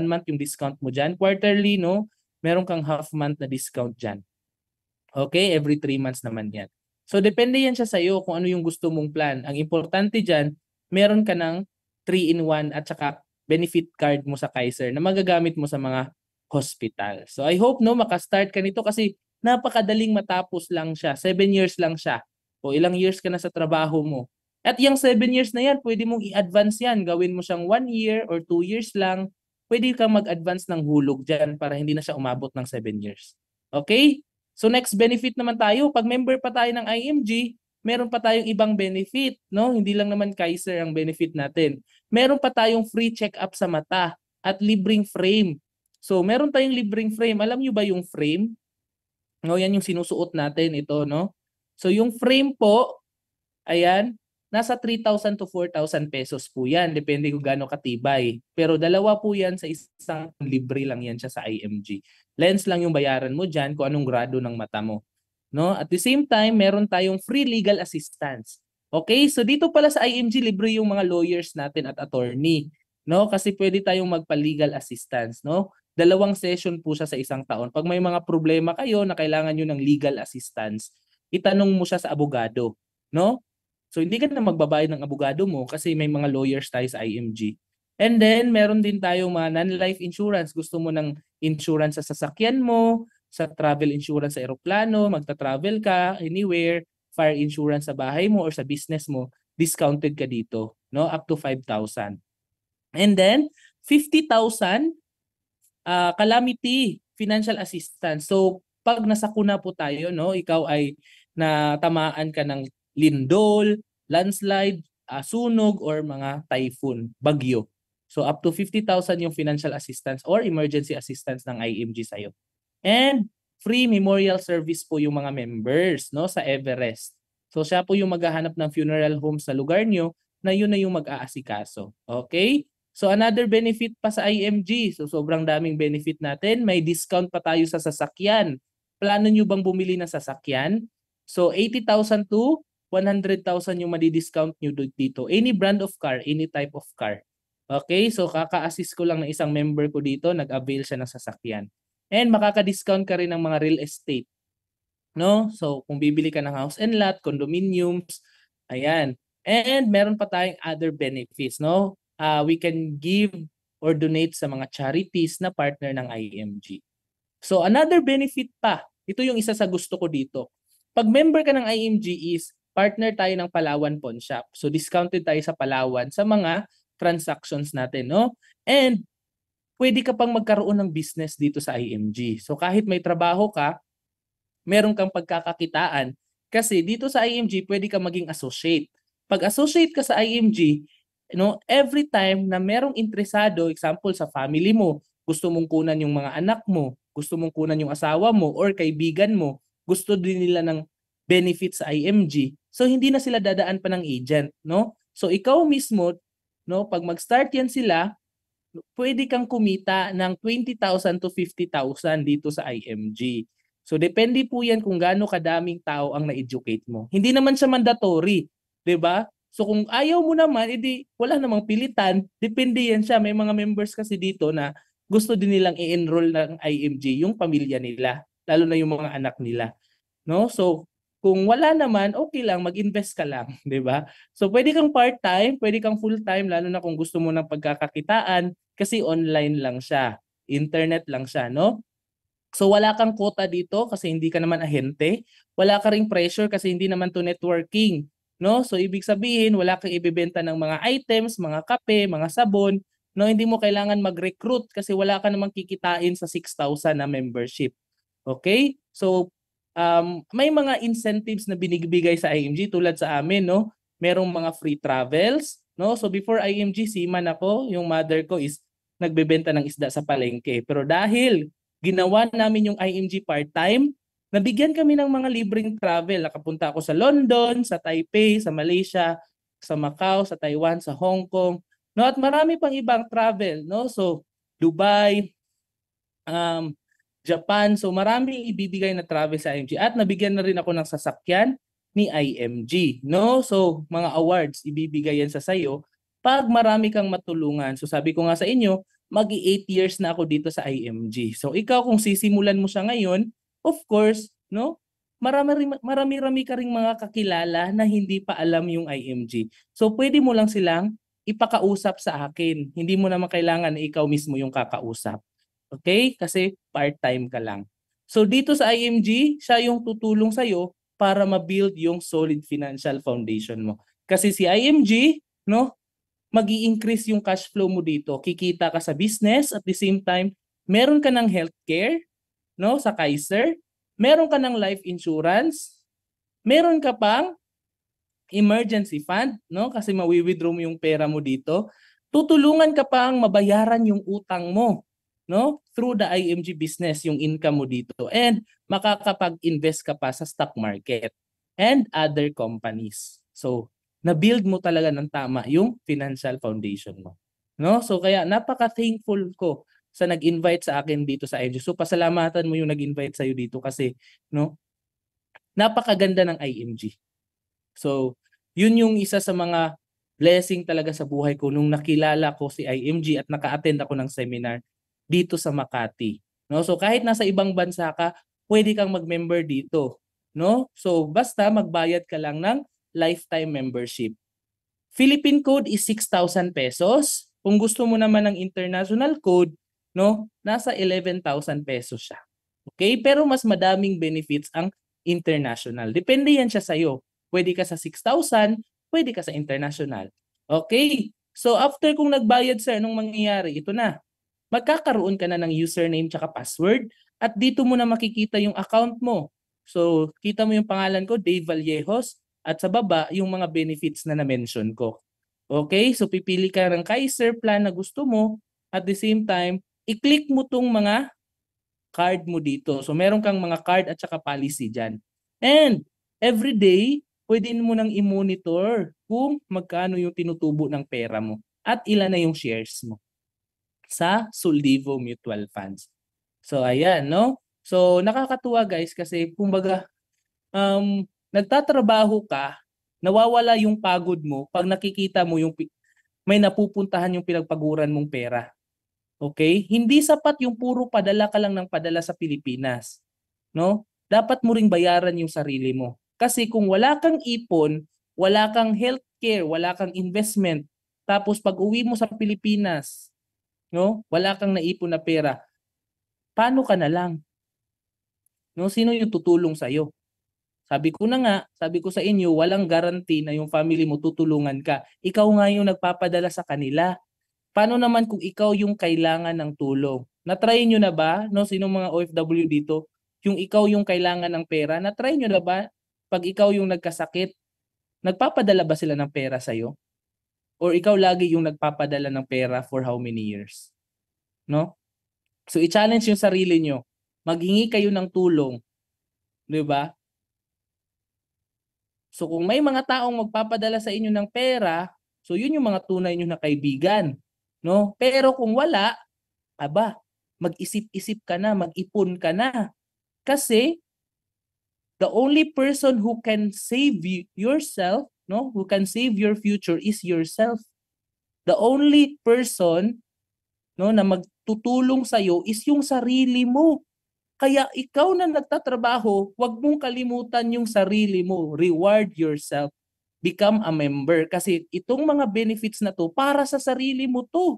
month yung discount mo dyan. Quarterly, no? Meron kang half month na discount dyan. Okay? Every 3 months naman yan. So depende yan siya sa'yo kung ano yung gusto mong plan. Ang importante dyan, meron ka ng 3-in-1 at saka benefit card mo sa Kaiser na magagamit mo sa mga hospital. So I hope no makastart ka nito kasi napakadaling matapos lang siya. 7 years lang siya. O ilang years ka na sa trabaho mo. At yung 7 years na yan, pwede mong i-advance yan. Gawin mo siyang 1 year or 2 years lang. Pwede kang mag-advance ng hulog dyan para hindi na siya umabot ng 7 years. Okay? So next benefit naman tayo. Pag member pa tayo ng IMG, meron pa tayong ibang benefit. No? Hindi lang naman Kaiser ang benefit natin. Meron pa tayong free check-up sa mata at libreng frame. So meron tayong libreng frame. Alam nyo ba yung frame? No, yan yung sinusuot natin ito, no? So yung frame po, ayan, nasa 3,000 to 4,000 pesos po yan. Depende kung gaano katibay. Pero dalawa po yan sa isang libre lang yan siya sa IMG. Lens lang yung bayaran mo dyan kung anong grado ng mata mo. No? At the same time, meron tayong free legal assistance. Okay, so dito pala sa IMG, libre yung mga lawyers natin at attorney. No? Kasi pwede tayong magpa-legal assistance. No? 2 session po siya sa isang taon. Pag may mga problema kayo na kailangan nyo ng legal assistance, itanong mo siya sa abogado. No? So hindi ka na magbabayad ng abogado mo kasi may mga lawyers tayo sa IMG. And then meron din tayong mga non-life insurance. Gusto mo ng insurance sa sasakyan mo, sa travel insurance sa eroplano, magta-travel ka anywhere, fire insurance sa bahay mo or sa business mo, discounted ka dito, no? Up to 5,000. And then 50,000 calamity financial assistance. So pag nasakuna po tayo, no, ikaw ay natamaan ka ng lindol, landslide, sunog or mga typhoon, bagyo. So up to 50,000 yung financial assistance or emergency assistance ng IMG sa'yo. And free memorial service po yung mga members, no, sa Everest. So siya po yung maghahanap ng funeral home sa lugar nyo na yun na yung mag-aasikaso. Okay? So another benefit pa sa IMG. So sobrang daming benefit natin. May discount pa tayo sa sasakyan. Plano nyo bang bumili ng sasakyan? So 80,000 to 100,000 yung madi-discount nyo dito. Any brand of car, any type of car. Okay, so kaka-assist ko lang ng isang member ko dito, nag-avail siya ng sasakyan. And makaka-discount ka rin ng mga real estate. No? So kung bibili ka ng house and lot, condominiums, ayan. And meron pa tayong other benefits, no? We can give or donate sa mga charities na partner ng IMG. So another benefit pa, ito yung isa sa gusto ko dito. Pag member ka ng IMG is partner tayo ng Palawan Pawn Shop. So discounted tayo sa Palawan sa mga transactions natin, no? And pwede ka pang magkaroon ng business dito sa IMG. So kahit may trabaho ka, meron kang pagkakakitaan kasi dito sa IMG pwede ka maging associate. Pag associate ka sa IMG, every time na merong interesado, example sa family mo, gusto mong kunan yung mga anak mo, gusto mong kunan yung asawa mo or kaibigan mo, gusto din nila ng benefits sa IMG. So hindi na sila dadaan pa ng agent, no? So ikaw mismo, pag mag-start yan sila, pwede kang kumita ng 20,000 to 50,000 dito sa IMG. So depende po yan kung gaano kadaming tao ang na-educate mo. Hindi naman siya mandatory, 'di ba? So kung ayaw mo naman, edi wala namang pilitan, depende yan siya. May mga members kasi dito na gusto din nilang i-enroll ng IMG yung pamilya nila, lalo na yung mga anak nila, no? So kung wala naman, okay lang, mag-invest ka lang, 'di ba? So pwede kang part-time, pwede kang full-time lalo na kung gusto mo ng pagkakakitaan kasi online lang siya, internet lang siya, no? So wala kang quota dito kasi hindi ka naman ahente, wala ka ring pressure kasi hindi naman to networking, no? So ibig sabihin wala kang ibebenta ng mga items, mga kape, mga sabon, no? Hindi mo kailangan mag-recruit kasi wala ka namang kikitain sa 6,000 na membership. Okay? So may mga incentives na binibigay sa IMG tulad sa amin, no? Merong mga free travels, no? So before IMG, seaman ako, yung mother ko is nagbebenta ng isda sa palengke. Pero dahil ginawa namin yung IMG part-time, nabigyan kami ng mga libreng travel. Nakapunta ako sa London, sa Taipei, sa Malaysia, sa Macau, sa Taiwan, sa Hong Kong, no? At marami pang ibang travel, no? So Dubai, Japan. So maraming ibibigay na travel sa IMG at nabigyan na rin ako ng sasakyan ni IMG, no? So mga awards ibibigay yan sa sayo pag marami kang matulungan. So sabi ko nga sa inyo, mag-8 years na ako dito sa IMG. So ikaw kung sisimulan mo siya ngayon, of course, no? Marami-rami ka ring mga kakilala na hindi pa alam yung IMG. So pwede mo lang silang ipakausap sa akin. Hindi mo naman kailangan na ikaw mismo yung kakausap. Okay? Kasi part-time ka lang. So dito sa IMG, siya yung tutulong sa'yo para ma-build yung solid financial foundation mo. Kasi si IMG, no, mag-i-increase yung cash flow mo dito. Kikita ka sa business at the same time, meron ka ng healthcare, no, sa Kaiser, meron ka ng life insurance, meron ka pang emergency fund, no, kasi mawi-withdraw mo yung pera mo dito. Tutulungan ka pang mabayaran yung utang mo, no, through the IMG business, yung income mo dito, and makakapag-invest ka pa sa stock market and other companies. So na-build mo talaga ng tama yung financial foundation mo, no? So kaya napaka-thankful ko sa nag-invite sa akin dito sa IMG. So pasalamatan mo yung nag-invite sa iyo dito kasi, no, napakaganda ng IMG. So yun yung isa sa mga blessing talaga sa buhay ko nung nakilala ko si IMG at naka-attend ako ng seminar dito sa Makati, no? So kahit nasa ibang bansa ka, pwede kang mag-member dito, no? So basta magbayad ka lang ng lifetime membership. Philippine code is 6,000 pesos. Kung gusto mo naman ng international code, no, nasa 11,000 pesos siya. Okay? Pero mas madaming benefits ang international. Depende yan siya sa'yo. Pwede ka sa 6,000, pwede ka sa international. Okay? So after kung nagbayad sir, anong mangyayari? Ito na. Magkakaroon ka na ng username tsaka password at dito mo na makikita yung account mo. So kita mo yung pangalan ko, Dave Vallejos, at sa baba yung mga benefits na na-mention ko. Okay? So pipili ka ng Kaiser plan na gusto mo at the same time, i-click mo tong mga card mo dito. So meron kang mga card at saka policy dyan. And every day, pwede mo nang i-monitor kung magkano yung tinutubo ng pera mo at ilan na yung shares mo sa Soldivo Mutual Funds. So ayan, no? So nakakatuwa guys kasi kumbaga nagtatrabaho ka, nawawala yung pagod mo pag nakikita mo yung may napupuntahan yung pinagpaguran mong pera. Okay? Hindi sapat yung puro padala ka lang ng padala sa Pilipinas, no? Dapat mo ring bayaran yung sarili mo. Kasi kung wala kang ipon, wala kang healthcare, wala kang investment, tapos pag uwi mo sa Pilipinas, no? Wala kang naipon na pera. Paano ka na lang? No, sino yung tutulong sa iyo? Sabi ko sa inyo, walang guarantee na yung family mo tutulungan ka. Ikaw nga yung nagpapadala sa kanila. Paano naman kung ikaw yung kailangan ng tulong? Na-try nyo na ba, no, sino mga OFW dito, yung ikaw yung kailangan ng pera, na-try nyo na ba pag ikaw yung nagkasakit, nagpapadala ba sila ng pera sa iyo? Or ikaw lagi yung nagpapadala ng pera for how many years? No? So i-challenge yung sarili nyo. Maghingi kayo ng tulong, 'di ba? So kung may mga taong magpapadala sa inyo ng pera, so yun yung mga tunay nyo na kaibigan, no? Pero kung wala, aba, mag-isip-isip ka na, mag-ipon ka na. Kasi the only person who can save yourself, no, who can save your future is yourself. The only person, no, na magtutulong sa iyo is yung sarili mo. Kaya ikaw na nagtatrabaho, huwag mong kalimutan yung sarili mo. Reward yourself. Become a member. Kasi itong mga benefits na to, para sa sarili mo to.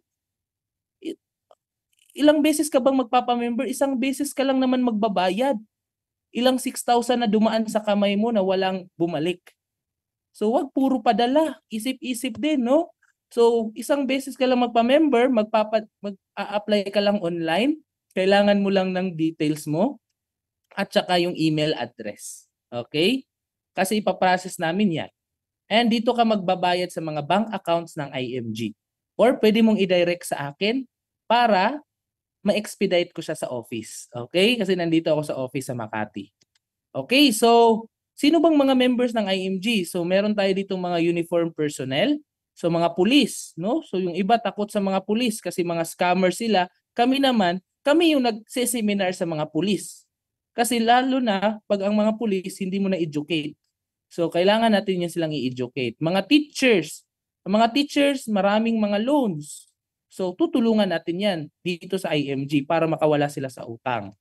Ilang beses ka bang magpapamember? Isang beses ka lang naman magbabayad. Ilang 6,000 na dumaan sa kamay mo na walang bumalik. So wag puro padala. Isip-isip din, no? So isang beses ka lang magpa-member, mag-a-apply ka lang online. Kailangan mo lang ng details mo at saka yung email address. Okay? Kasi ipaprocess namin yan. And dito ka magbabayad sa mga bank accounts ng IMG. Or pwede mong i-direct sa akin para ma-expedite ko siya sa office. Okay? Kasi nandito ako sa office sa Makati. Okay, so sino bang mga members ng IMG? So meron tayo dito mga uniform personnel. So mga pulis, no? So yung iba takot sa mga pulis kasi mga scammer sila. Kami naman, kami yung nagseseminar sa mga pulis. Kasi lalo na pag ang mga pulis hindi mo na-educate. So kailangan natin yan silang i-educate. Mga teachers, maraming mga loans. So tutulungan natin yan dito sa IMG para makawala sila sa utang.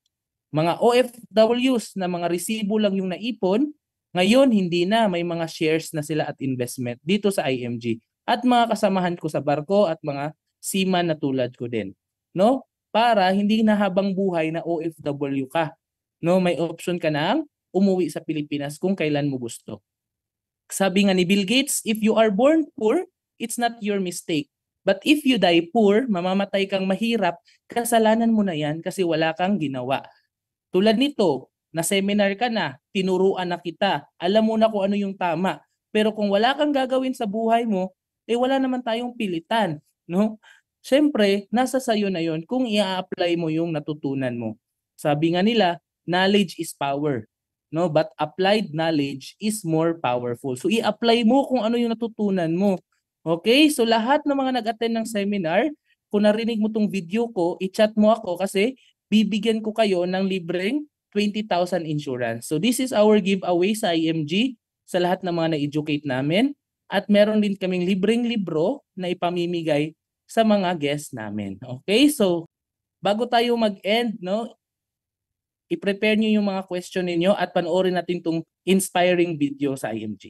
Mga OFWs na mga resibo lang yung naipon, ngayon hindi na, may mga shares na sila at investment dito sa IMG. At mga kasamahan ko sa barko at mga seaman na tulad ko din. No? Para hindi na habang buhay na OFW ka. No, may option ka nang umuwi sa Pilipinas kung kailan mo gusto. Sabi nga ni Bill Gates, if you are born poor, it's not your mistake. But if you die poor, mamamatay kang mahirap, kasalanan mo na yan kasi wala kang ginawa. Tulad nito, na seminar ka na, tinuruan na kita, alam mo na kung ano yung tama. Pero kung wala kang gagawin sa buhay mo, wala naman tayong pilitan, no? Siyempre, nasa sayo na yon kung i-apply mo yung natutunan mo. Sabi nga nila, knowledge is power, no? But applied knowledge is more powerful. So i-apply mo kung ano yung natutunan mo. Okay? So lahat ng mga nag-attend ng seminar, kung narinig mo tong video ko, i-chat mo ako kasi bibigyan ko kayo ng libreng 20,000 insurance. So this is our giveaway sa IMG sa lahat ng mga na-educate namin. At meron din kaming libreng libro na ipamimigay sa mga guests namin. Okay? So bago tayo mag-end, no, i-prepare niyo yung mga question ninyo at panoorin natin tong inspiring video sa IMG.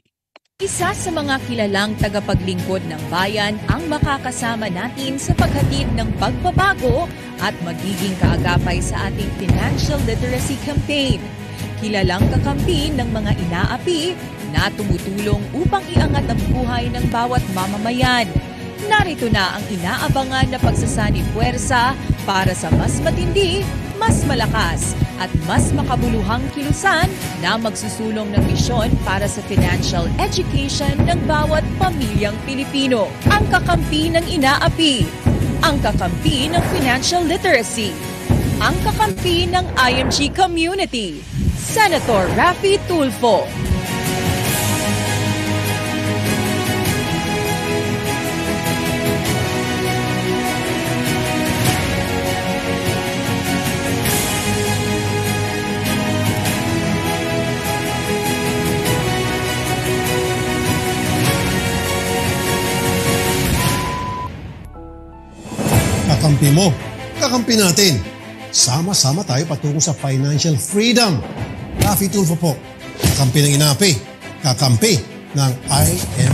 Isa sa mga kilalang tagapaglingkod ng bayan ang makakasama natin sa paghatid ng pagbabago at magiging kaagapay sa ating financial literacy campaign. Kilalang kakampi ng mga inaapi na tumutulong upang iangat ang buhay ng bawat mamamayan. Narito na ang inaabangan na pagsasani puwersa para sa mas matindi, mas malakas at mas makabuluhang kilusan na magsusulong ng misyon para sa financial education ng bawat pamilyang Pilipino. Ang kakampi ng inaapi, ang kakampi ng financial literacy, ang kakampi ng IMG community, Senator Raffy Tulfo. Kakampi mo, kakampi natin. Sama-sama tayo patungo sa financial freedom. Raffy Tulfo po, kakampi ng inaapi, kakampi ng IMG.